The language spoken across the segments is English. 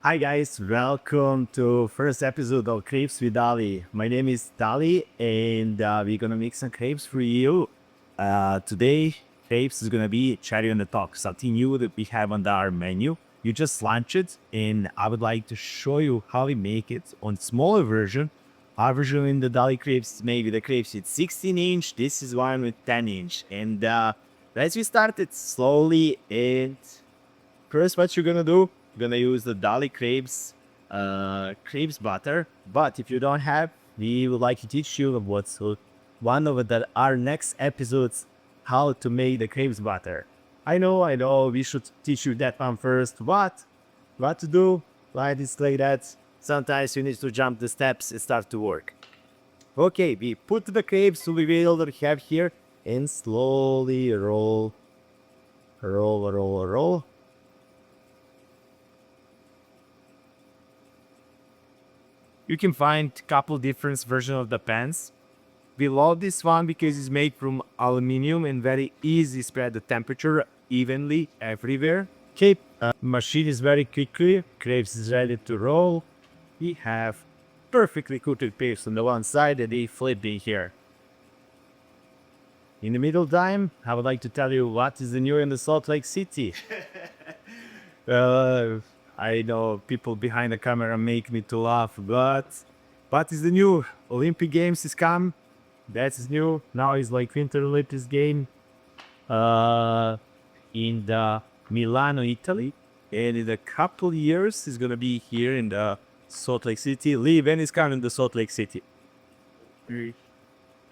Hi guys, welcome to first episode of Crepes with Dali. My name is Dali and we're gonna make some crepes for you. Today, crepes is gonna be cherry on the top, something new that we have on our menu. You just launch it and I would like to show you how we make it on smaller version. Our version in the Dali crepes, maybe the crepes with 16 inch, this is one with 10 inch. And let's we start it slowly and first, what you're gonna do, you're gonna use the Dali crepes butter. But if you don't have, we would like to teach you what's one of our next episodes, how to make the crepes butter. I know, we should teach you that one first. What to do, like this, like that. Sometimes you need to jump the steps and start to work. Okay, we put the crepes we will have here and slowly roll. You can find a couple different versions of the pans. We love this one because it's made from aluminum and very easy spread the temperature evenly everywhere. Okay, machine is very quickly. Crepes is ready to roll. We have perfectly cooked crepes on the one side and they flip in here. In the middle time, I would like to tell you what is the new in the Salt Lake City. I know people behind the camera make me to laugh, but is the new Olympic Games is come. That's new. Now it's like Winter Olympics game in the Milano, Italy. And in a couple years it's gonna be here in the Salt Lake City. Lee, when is coming to Salt Lake City? I'm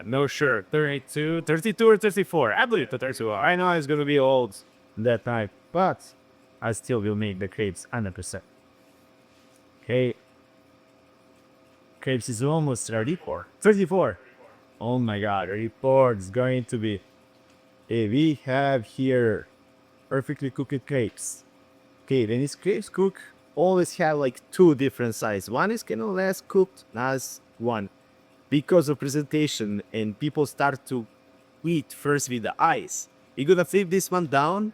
not sure. 32 or 34. I believe the 32. I know it's gonna be old that time, but I still will make the crepes 100%. Okay. Crepes is almost 34. 34. Oh my god, 34 is going to be. We have here perfectly cooked crepes. Okay, when these crepes cook, always have like two different sizes. One is kind of less cooked, as one. Because of presentation and people start to eat first with the ice. You're gonna flip this one down.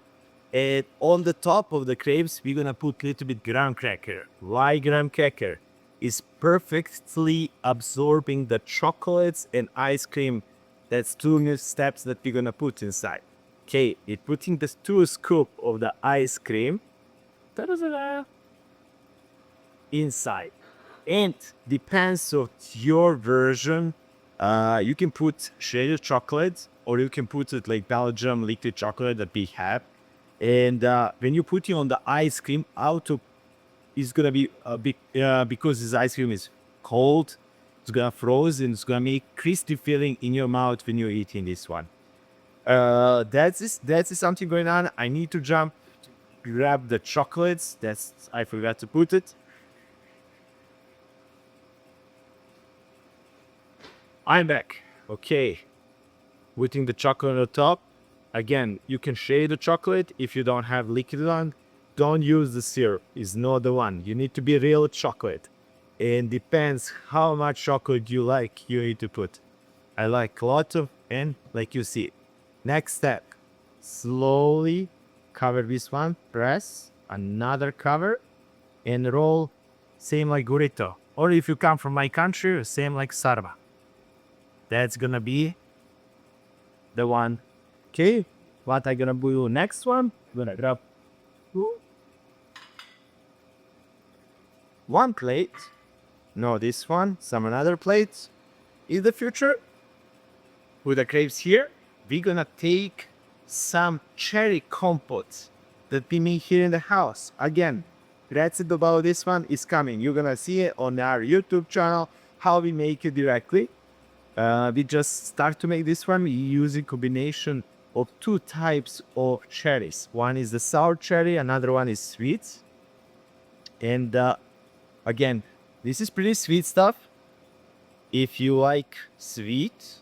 And on the top of the crepes, we're gonna put a little bit graham cracker. Why graham cracker? Is perfectly absorbing the chocolates and ice cream. That's two new steps that we're gonna put inside. Okay, it putting the 2 scoop of the ice cream inside. And depends of your version, you can put shredded chocolate or you can put it like Belgium liquid chocolate that we have. And when you put it on the ice cream, it's gonna be a big because this ice cream is cold. It's gonna froze and it's gonna make crispy feeling in your mouth when you're eating this one. That's something going on. I need to jump to grab the chocolates. I forgot to put it. I'm back. Okay, putting the chocolate on the top. Again, you can shade the chocolate if you don't have liquid on. Don't use the syrup. It's not the one. You need to be real chocolate. And depends how much chocolate you like, you need to put. I like a lot of, and like you see. Next step, slowly cover this one, press another cover, and roll, same like burrito. Or if you come from my country, same like sarma. That's gonna be the one. Okay, what I gonna do next one? I'm gonna grab one plate. No, this one. Some another plate. In the future, with the crepes here, we're gonna take some cherry compote that we make here in the house. Again, recipe about this one is coming. You're gonna see it on our YouTube channel how we make it directly. We just start to make this one using combination of 2 types of cherries. One is the sour cherry, another one is sweet. And again, this is pretty sweet stuff. If you like sweet,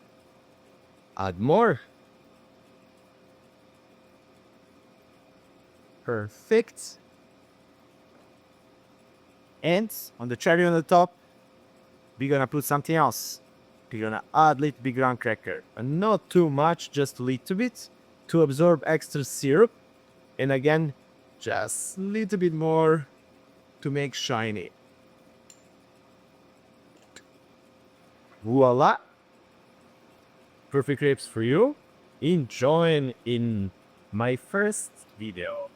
add more. Perfect. And on the cherry on the top, we're gonna put something else. We're gonna add little bit graham cracker, and not too much, just a little bit to absorb extra syrup. And again, just a little bit more to make shiny. Voila! Perfect crepes for you. Enjoy in my first video.